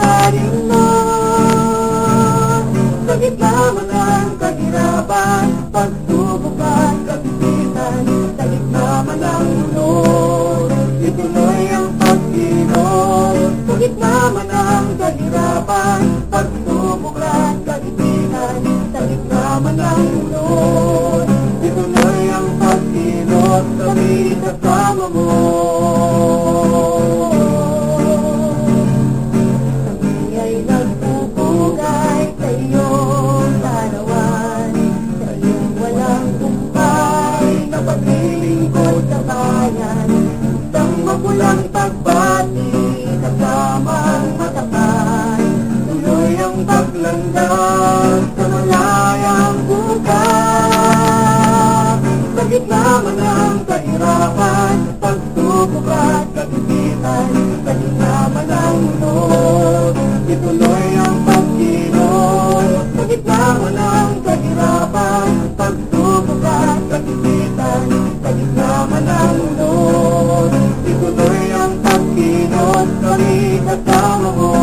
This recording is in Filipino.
ilalim mo. Sa gitna man ng kahirapan, pagsubok at kagipitan, sa gitna man ng mundo, ituloy ang pagkilos. Sa gitna man ng kahirapan, pagsubok at kagipitan, sa gitna man ng mundo, ituloy ang pagkilos. Kami kasama mo. Walang pagbati, kasamang matapat, tuloy ang paglandas sa malayang bukas. Sa gitna man ng kahirapan, pagsubok at kagipitan, sa gitna man ng mundo, ituloy ang pagkilos. Sa gitna man ng kahirapan, pagsubok at kagipitan, sa gitna man ng mundo, ituloy ang pagkilos. Kami kasama mo.